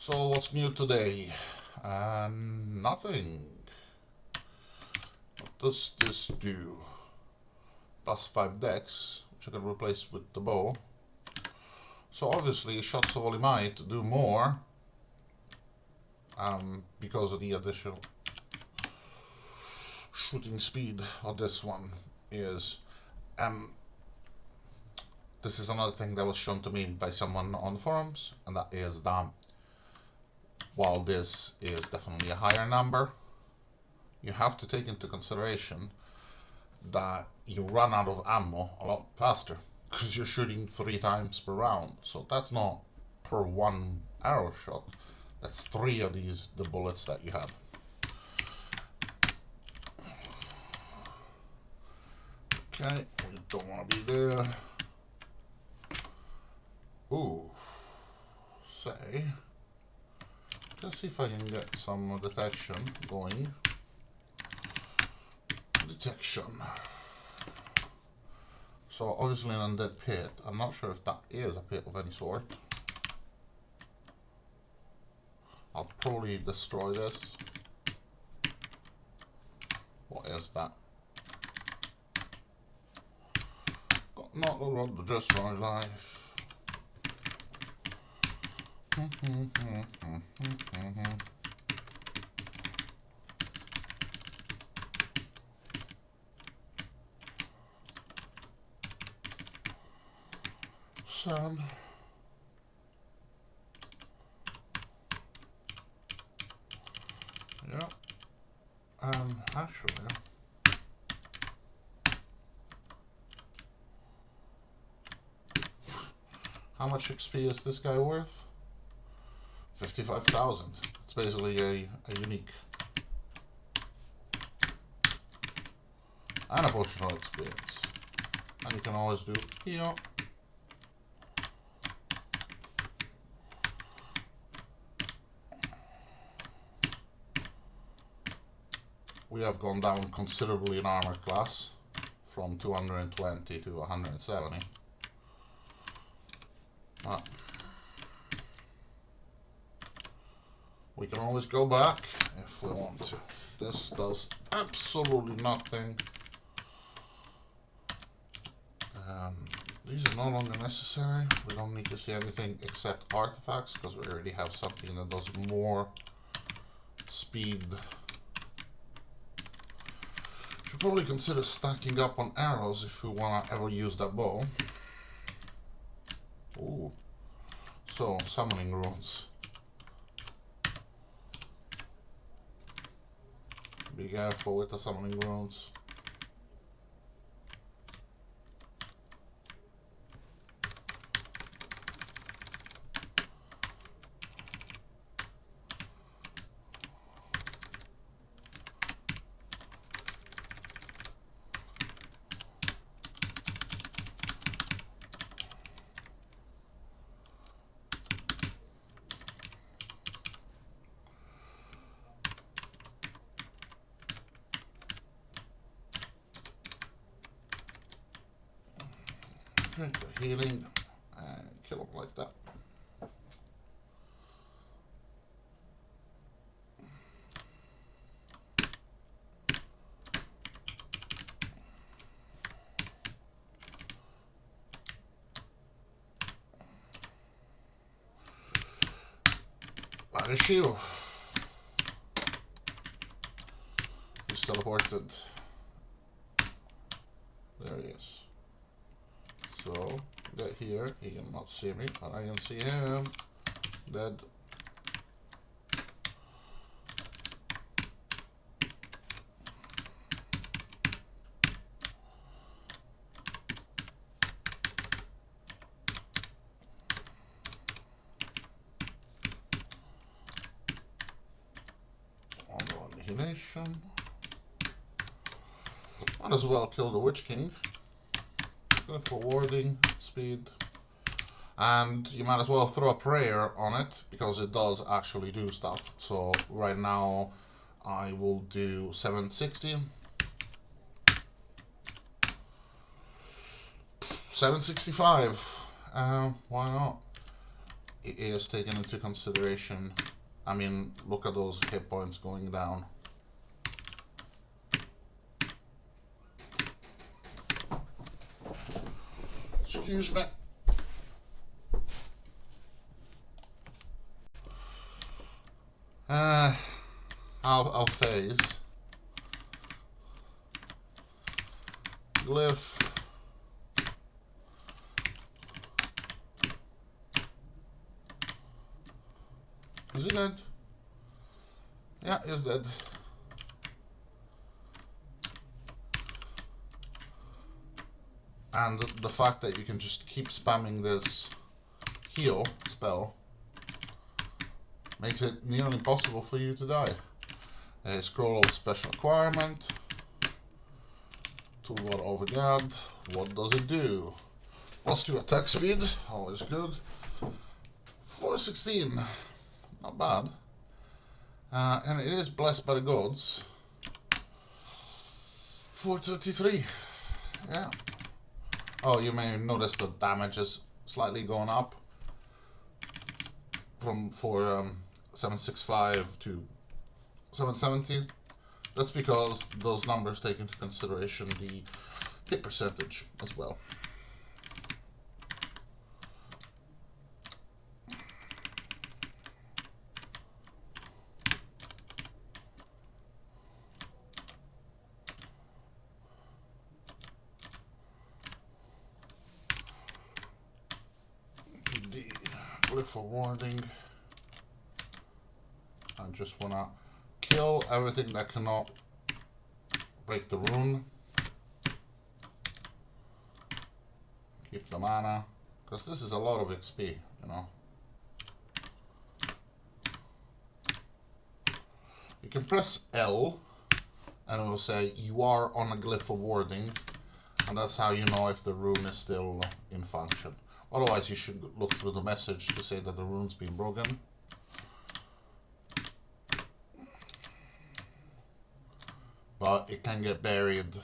So what's new today? Nothing. What does this do? Plus 5 decks, which I can replace with the bow. So obviously shots of volley might do more because of the additional shooting speed of this one is. This is another thing that was shown to me by someone on the forums, and that is that while this is definitely a higher number, you have to take into consideration that you run out of ammo a lot faster because you're shooting 3 times per round. So that's not per one arrow shot, that's 3 of the bullets that you have. Okay, we don't want to be there. Ooh, say, let's see if I can get some detection going. Detection. So obviously an undead pit. I'm not sure if that is a pit of any sort. I'll probably destroy this. What is that? Got not a lot to destroy life. Son. Yeah. Actually, how much XP is this guy worth? 55,000. It's basically a unique. And a potion of experience. And you can always do here. We have gone down considerably in armor class from 220 to 170. But we can always go back if we want to. This does absolutely nothing. These are no longer necessary. We don't need to see anything except artifacts because we already have something that does more speed. Should probably consider stacking up on arrows if we want to ever use that bow. Ooh. So, summoning runes. Be careful with the summoning runes. Drink the healing and kill them like that. Where is Shiro? He's teleported. There he is. So, get here, he cannot see me, but I can see him. Dead. Annihilation. Might as well kill the Witch King. Good for warding, speed. And you might as well throw a prayer on it because it does actually do stuff. So right now I will do 760. 765. Why not? it is taken into consideration. I mean, look at those hit points going down. Excuse me. I'll phase. Glyph. Is he dead? Yeah, he's dead. And the fact that you can just keep spamming this heal spell makes it nearly impossible for you to die. Scroll of special requirement. Toolbar over GitGud. What does it do? +2 attack speed, always good. 416, not bad. And it is blessed by the gods. 433, yeah. Oh, you may notice the damage is slightly going up from 765 to 770. That's because those numbers take into consideration the hit percentage as well. The glyph for warding. I just wanna kill everything that cannot break the rune. Keep the mana, because this is a lot of XP, you know. You can press L and it will say you are on a glyph for warding, and that's how you know if the rune is still in function. Otherwise you should look through the message to say that the rune's been broken. But it can get buried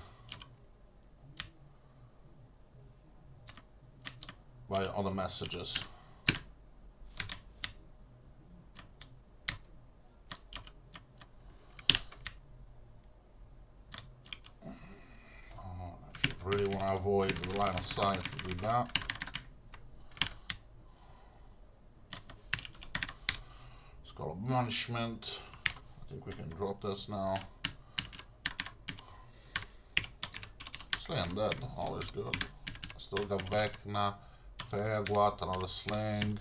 by other messages. If you really want to avoid the line of sight, do that. Skull of Banishment. I think we can drop this now. Slay Undead, always good. Still got Vecna, Fairguat, another Sling,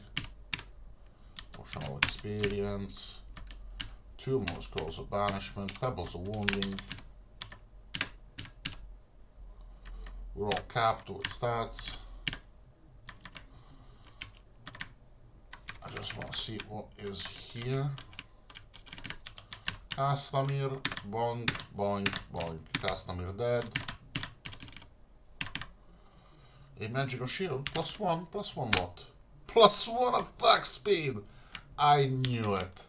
Potion of Experience, 2 more Scrolls of Banishment, Pebbles of Wounding. We're all capped with stats. I just want to see what is here. Castamir, boink, boink, boink. Castamir dead. A magical shield, +1 what? +1 attack speed! I knew it.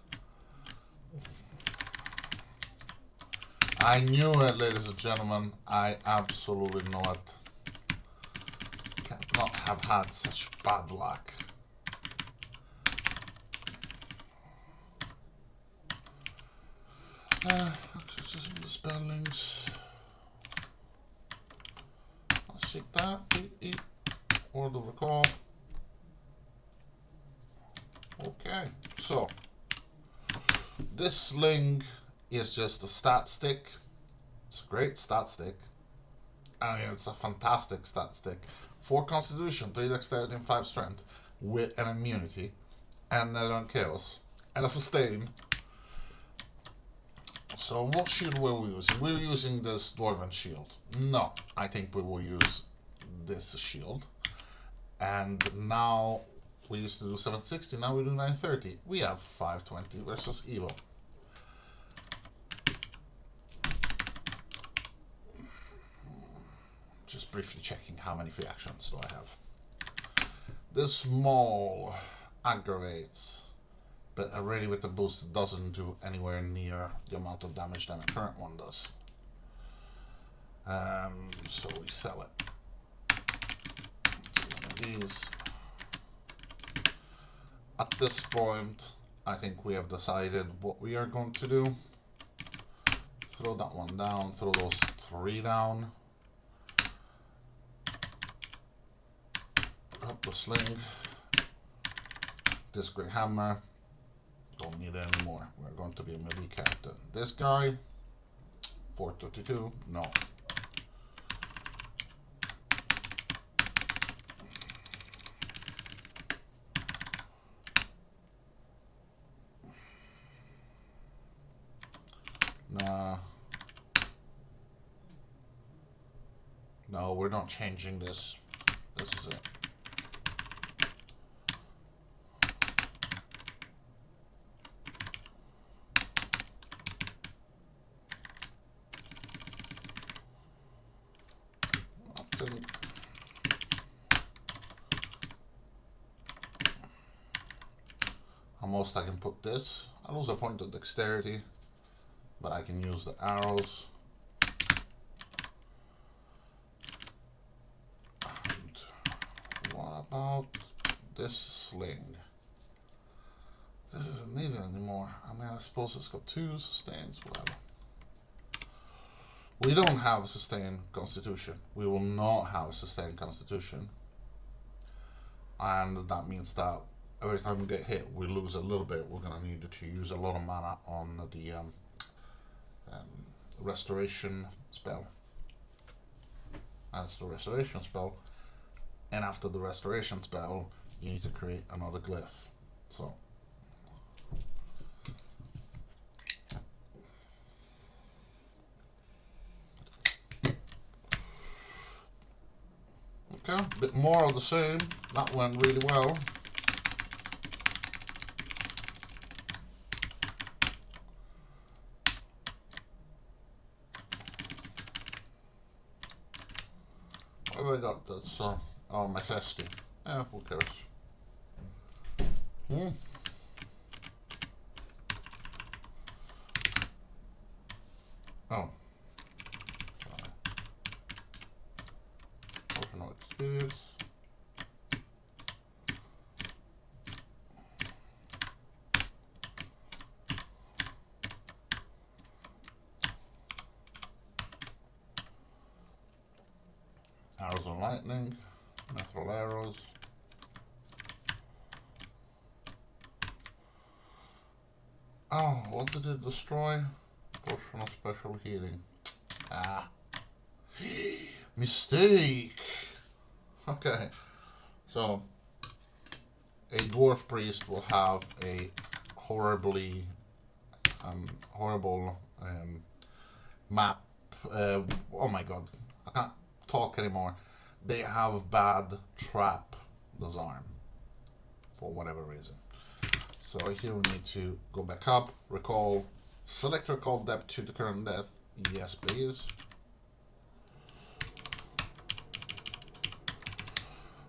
I knew it, ladies and gentlemen. I absolutely know it. Cannot have had such bad luck. Exorcism of the Spellings. I'll take that. Or the recall. Okay, so this sling is just a stat stick. It's a great stat stick. I mean, it's a fantastic stat stick. 4 Constitution, 3 Dexterity, and 5 Strength, with an immunity, and Nether and Chaos, and a sustain. So what shield were we using? We're using this Dwarven shield. No, I think we will use this shield. And now we used to do 760, now we do 930. We have 520 versus Evil. Just briefly checking how many free actions do I have. This Maul aggravates, but already with the boost it doesn't do anywhere near the amount of damage that my current one does. So we sell it. One of these. At this point, I think we have decided what we are going to do. Throw that one down, throw those 3 down. Drop the sling. This great hammer. Don't need it anymore. We're going to be a melee captain. This guy, 432, no. Nah. No, we're not changing this. This is it. Most I can put this. I lose a point of dexterity, but I can use the arrows. And what about this sling? This isn't needed anymore. I mean, I suppose it's got 2 sustains, whatever. We don't have a sustained constitution. We will not have a sustained constitution. And that means that every time we get hit, we lose a little bit. We're going to need to use a lot of mana on the restoration spell. That's the restoration spell. And after the restoration spell, you need to create another glyph. So, okay, a bit more of the same. That went really well. What have I got? That's oh, my testy. Yeah, who cares? Oh. Sorry. Personal experience. Arrows and lightning, mithril arrows. Oh, what did it destroy? Potion of special healing. Ah. Mistake! Okay. So, a dwarf priest will have a horrible map. Oh my god. I can't talk anymore. They have bad trap design for whatever reason. So here we need to go back up, recall, select recall depth to the current depth. Yes, please.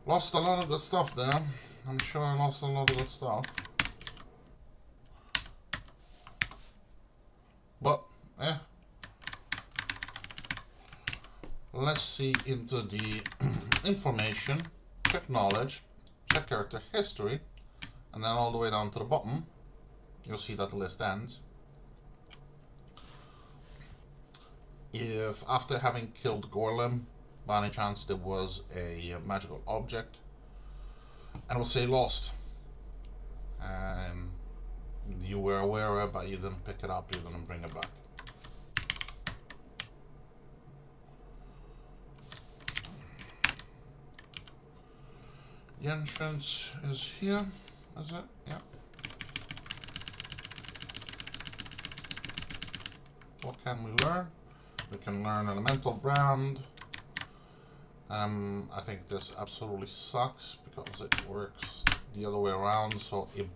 Lost a lot of good stuff there. I'm sure I lost a lot of good stuff. But, let's see into the information, check knowledge, check character history, and then all the way down to the bottom, you'll see that the list ends. If after having killed Gorlim, by any chance there was a magical object, and it will say lost. You were aware of it, but you didn't pick it up, you didn't bring it back. The entrance is here, is it? Yeah. What can we learn? We can learn elemental brand. I think this absolutely sucks because it works the other way around, so it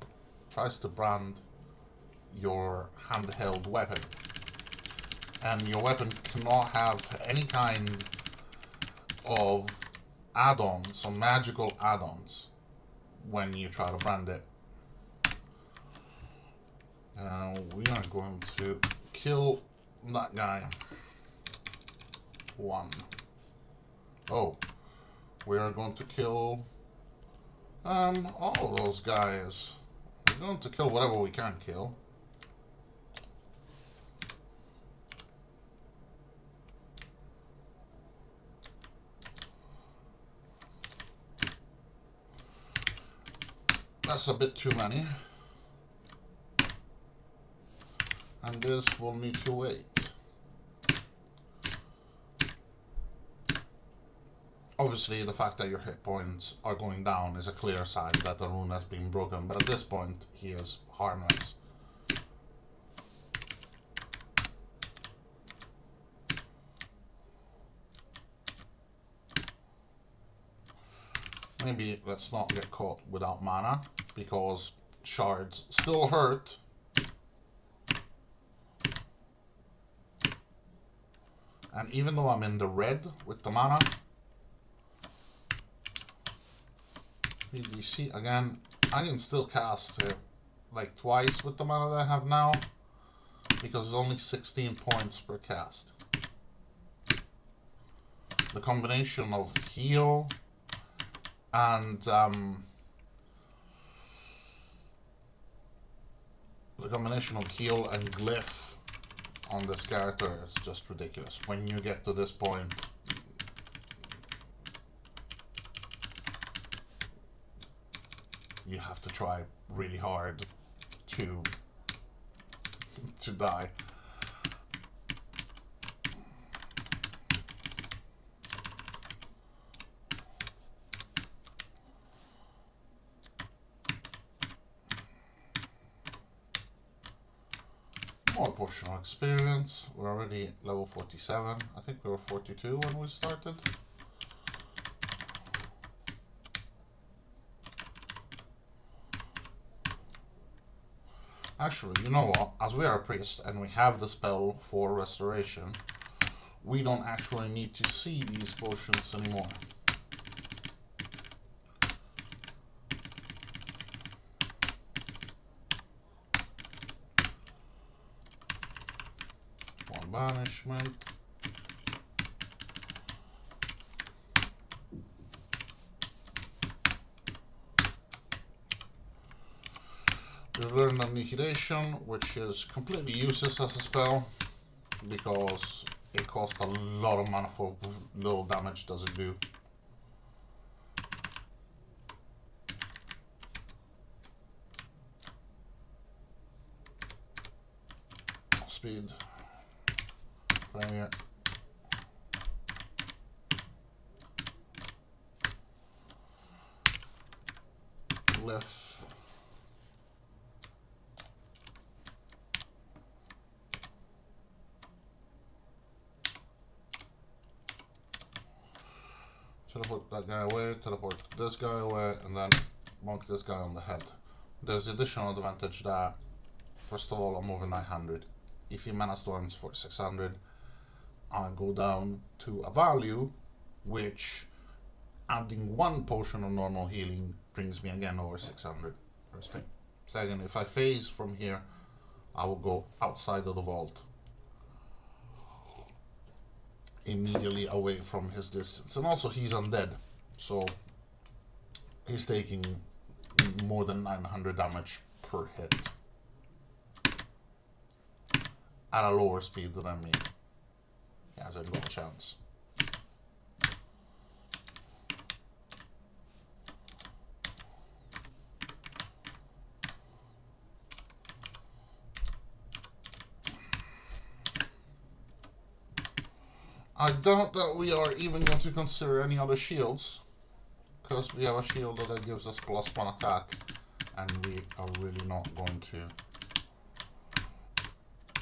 tries to brand your handheld weapon. And your weapon cannot have any kind of add-ons, so magical add-ons, when you try to brand it. We are going to kill that guy. 1. Oh, we are going to kill all of those guys. going to kill whatever we can kill. That's a bit too many. And this will need to wait. Obviously, the fact that your hit points are going down is a clear sign that the rune has been broken, but at this point, he is harmless. Maybe let's not get caught without mana, because shards still hurt. And even though I'm in the red with the mana, VDC again, I can still cast like twice with the mana that I have now, because it's only 16 points per cast. The combination of heal and glyph on this character is just ridiculous. When you get to this point, you have to try really hard to die. More portional experience. We're already at level 47. I think we were 42 when we started. Actually, you know what? As we are a priest and we have the spell for restoration, we don't actually need to see these potions anymore. One banishment. We learned Annihilation, which is completely useless as a spell because it costs a lot of mana for little damage does it do. Speed. Play it. Glyph. Teleport that guy away, teleport this guy away, and then bonk this guy on the head. There's the additional advantage that, first of all, I'm over 900. If he mana storms for 600, I go down to a value which, adding one potion of normal healing, brings me again over 600. First thing. Second, if I phase from here, I will go outside of the vault, immediately away from his distance. And also he's undead, so he's taking more than 900 damage per hit at a lower speed than me. He hasn't got a chance. I doubt that we are even going to consider any other shields, because we have a shield that gives us +1 attack, and we are really not going to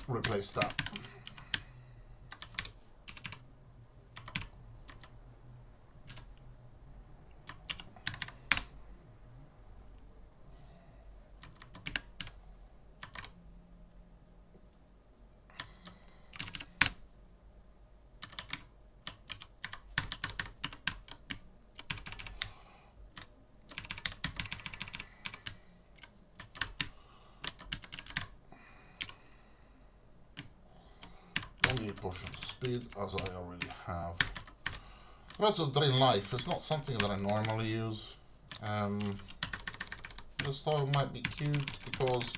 replace that. Potions of speed, as I already have. Words of Drain Life is not something that I normally use. This thought might be cute because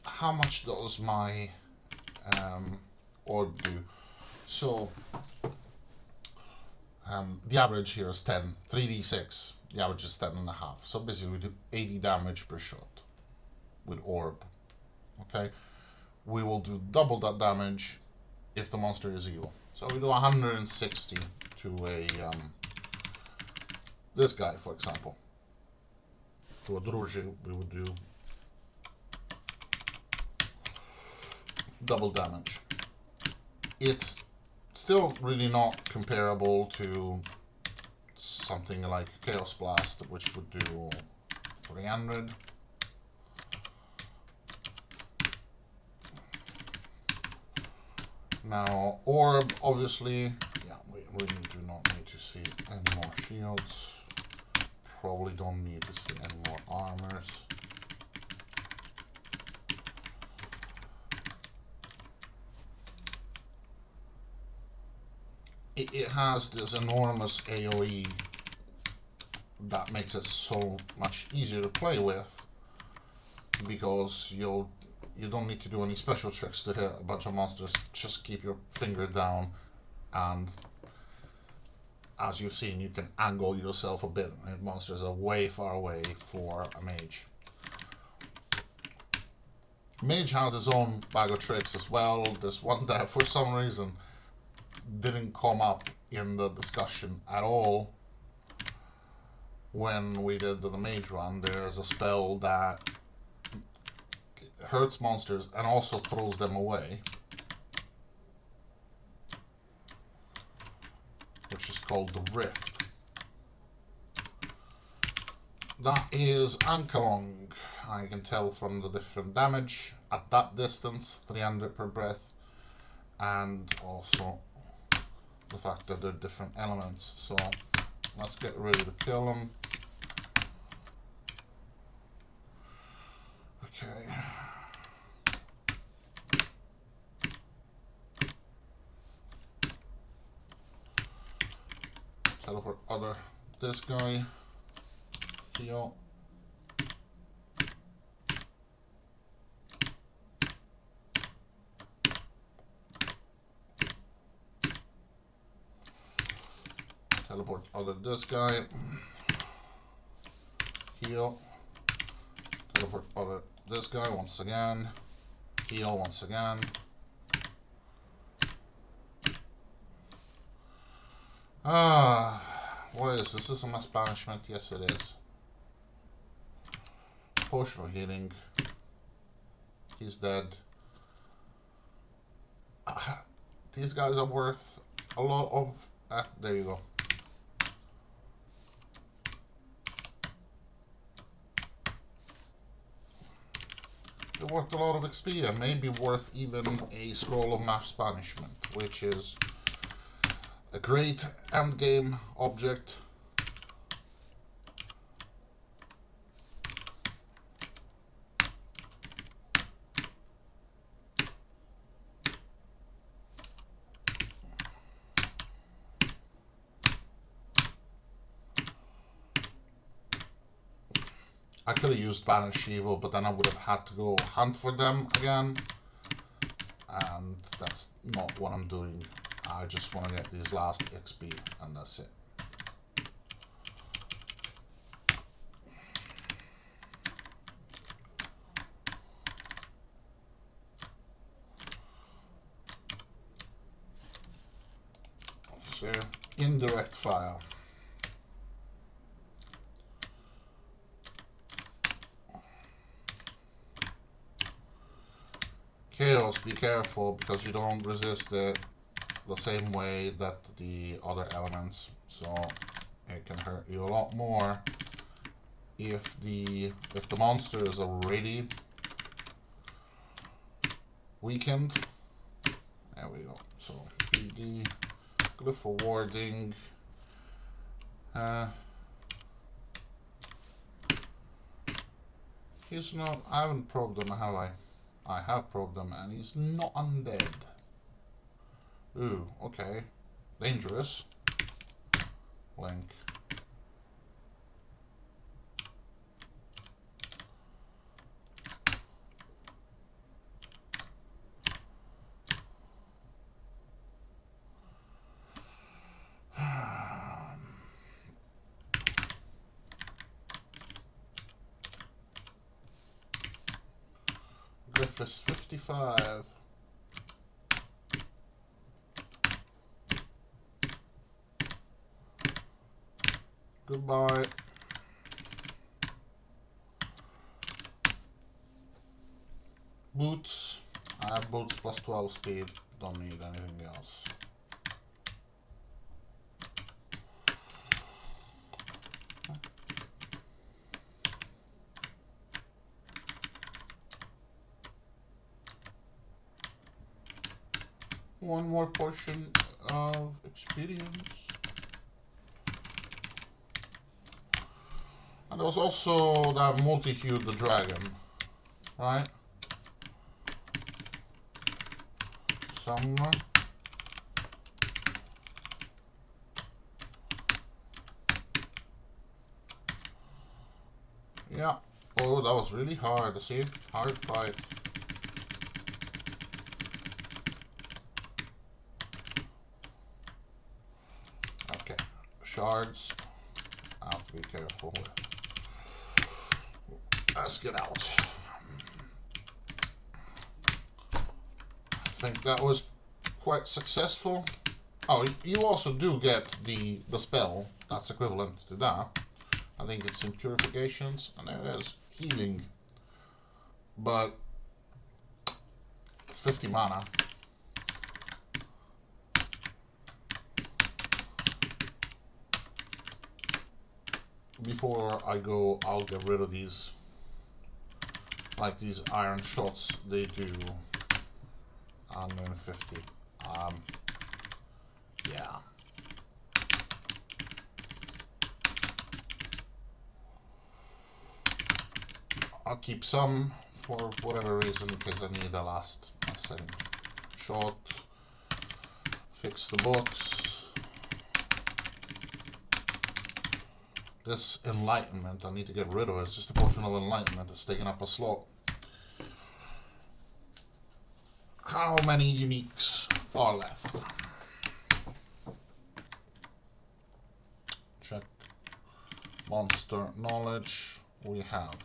how much does my orb do? So the average here is 10, 3d6. The average is 10.5. So basically we do 80 damage per shot with orb. Okay, we will do double that damage if the monster is evil. So we do 160 to a this guy, for example. To a druży, we would do double damage. It's still really not comparable to something like Chaos Blast, which would do 300. Now, orb, obviously, yeah, we really do not need to see any more shields. Probably don't need to see any more armors. It has this enormous AoE that makes it so much easier to play with, because you don't need to do any special tricks to hit a bunch of monsters. Just keep your finger down, and as you've seen, you can angle yourself a bit, and monsters are way far away for a mage. Mage has his own bag of tricks as well. There's one that for some reason didn't come up in the discussion at all when we did the mage run. There's a spell that hurts monsters and also throws them away, which is called the Rift. That is Ankalong. I can tell from the different damage at that distance, 300 per breath, and also the fact that they're different elements. So let's get ready to kill them. Okay. Teleport this guy. Heal. Teleport this guy. Heal. Teleport this guy once again. Heal once again. What is this? Is this a mass banishment? Yes, it is. Potion of healing. He's dead. These guys are worth a lot of... there you go. They're worth a lot of XP, and maybe worth even a Scroll of Mass Banishment, which is a great endgame object. I could have used Banish Evil, but then I would have had to go hunt for them again, and that's not what I'm doing. I just want to get these last XP, and that's it. So, indirect fire. Chaos, be careful, because you don't resist it the same way that the other elements, so it can hurt you a lot more if the monster is already weakened. There we go. So PD, glyph for warding. He's not. I haven't probed him, have I? I have probed him, and he's not undead. Ooh, okay. Dangerous. Link. Glyph is 55. Goodbye. Boots. I have boots plus 12 speed. Don't need anything else. One more portion of experience. And there was also that multi-hued the dragon, right? Somewhere. Yeah. Oh, that was really hard. See? Hard fight. Okay. Shards. I have to be careful with. Let's get out. I think that was quite successful. Oh, you also do get the spell that's equivalent to that. I think it's in Purifications, and there it is, Healing. But it's 50 mana. Before I go, I'll get rid of these. Like these iron shots, they do 150. Yeah. I'll keep some for whatever reason, because I need the last shot. Fix the box. This enlightenment, I need to get rid of it. It's just a potion of enlightenment. It's taking up a slot. How many uniques are left? Check. Monster knowledge. We have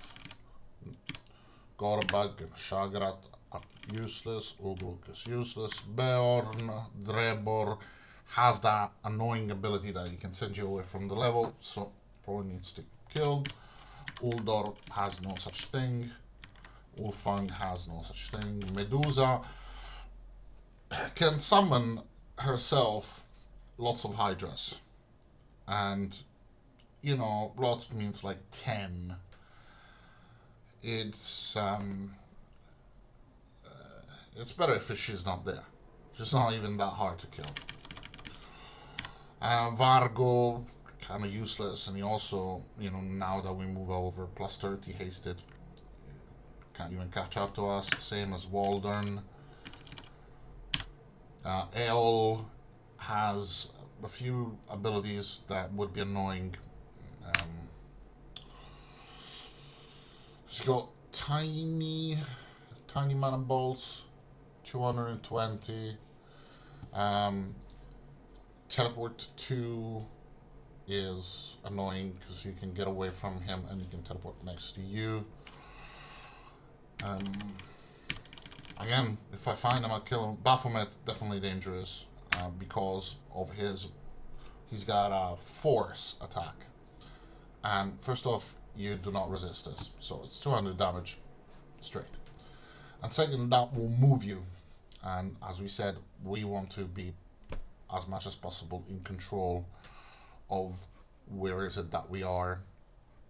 Gorbag and Shagrat are useless. Ugluk is useless. Beorn, Drebor has that annoying ability that he can send you away from the level, so probably needs to be killed. Uldor has no such thing. Ulfang has no such thing. Medusa can summon herself lots of hydras, and you know, lots means like 10. It's better if she's not there. She's not even that hard to kill. Vargo, kind of useless, and he also, you know, now that we move over, plus 30 hasted, can't even catch up to us. Same as Waldern. Eol has a few abilities that would be annoying. She's got tiny mana bolts, 220. Teleport 2 is annoying because you can get away from him and you can teleport next to you. Again, if I find him, I'll kill him. Baphomet, definitely dangerous because of he's got a force attack. And first off, you do not resist this, so it's 200 damage straight. And second, that will move you. And as we said, we want to be as much as possible in control of where is it that we are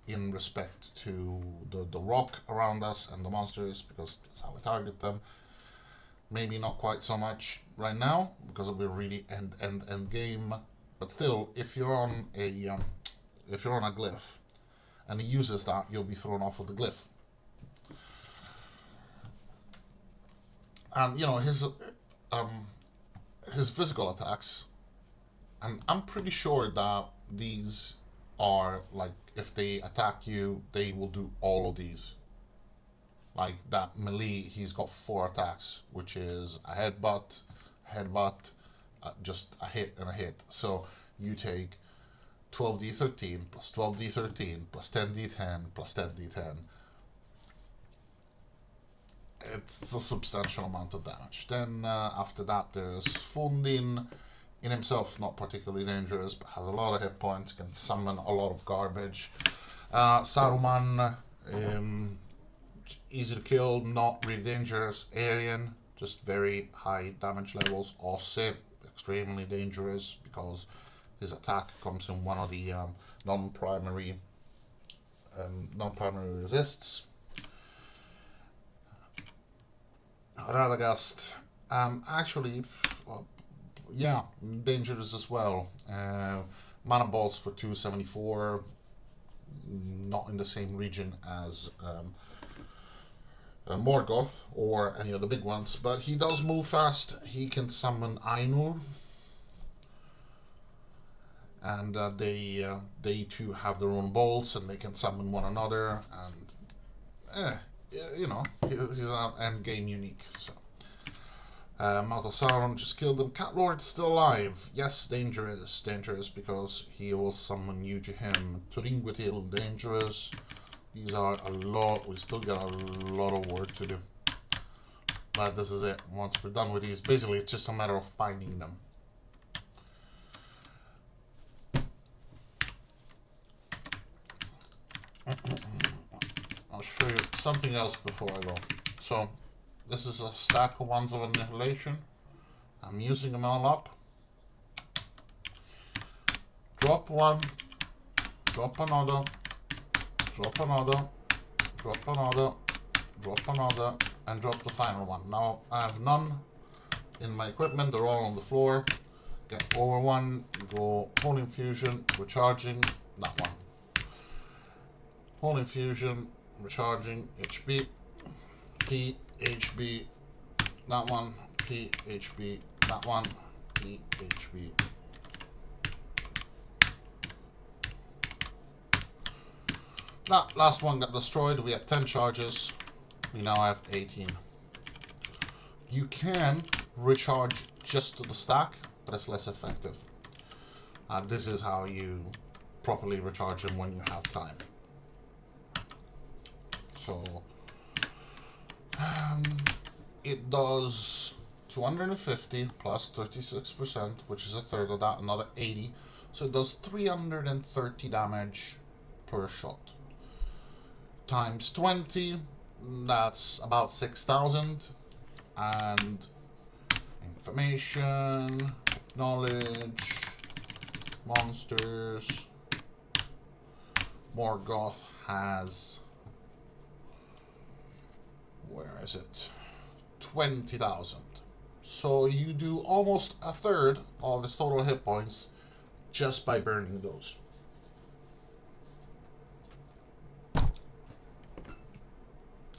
in respect to the rock around us and the monsters, because that's how we target them. Maybe not quite so much right now because we're really end game, but still, if you're on a glyph and he uses that, you'll be thrown off of the glyph. And you know, his physical attacks, and I'm pretty sure that these are like, if they attack you, they will do all of these. Like that melee, he's got 4 attacks, which is a headbutt, just a hit and a hit. So you take 12d13 plus 12d13 plus 10d10 plus 10d10. it's a substantial amount of damage. Then after that there's Fundin, in himself not particularly dangerous, but has a lot of hit points, can summon a lot of garbage. Saruman, easy to kill, not really dangerous. Aryan, just very high damage levels. Osse, extremely dangerous because his attack comes in one of the non-primary resists. Radagast, actually, yeah, dangerous as well. Mana balls for 274, not in the same region as Morgoth or any of the big ones, but he does move fast. He can summon Ainur, and they too have their own bolts, and they can summon one another, and you know, he's an end game unique. So Mouth of Sauron just killed him. Cat Lord's still alive. Yes, dangerous because he will summon you to him. Turingutil, dangerous. These are a lot. We still got a lot of work to do. But this is it. Once we're done with these, basically it's just a matter of finding them. I'll show you something else before I go. So, this is a stack of Wands of Annihilation. I'm using them all up. Drop one, drop another, drop another, drop another, drop another, and drop the final one. Now I have none in my equipment, they're all on the floor. Get over one, go Holy Infusion, recharging, that one. Holy Infusion, recharging, HP, P, HB, that one, P, HB, that one, P, HB. That last one got destroyed. We had 10 charges. We now have 18. You can recharge just to the stack, but it's less effective. This is how you properly recharge them when you have time. So it does 250 plus 36%, which is a third of that, another 80. So it does 330 damage per shot. Times 20, that's about 6,000. And information, knowledge, monsters. Morgoth has, where is it? 20,000. So you do almost a third of his total hit points just by burning those.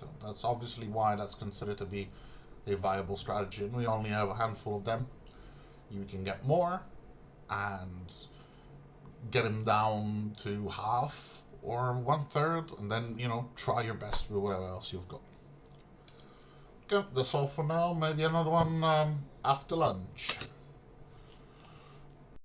So that's obviously why that's considered to be a viable strategy, and we only have a handful of them. You can get more and get him down to half or 1/3, and then, you know, try your best with whatever else you've got. Okay, that's all for now. Maybe another one after lunch.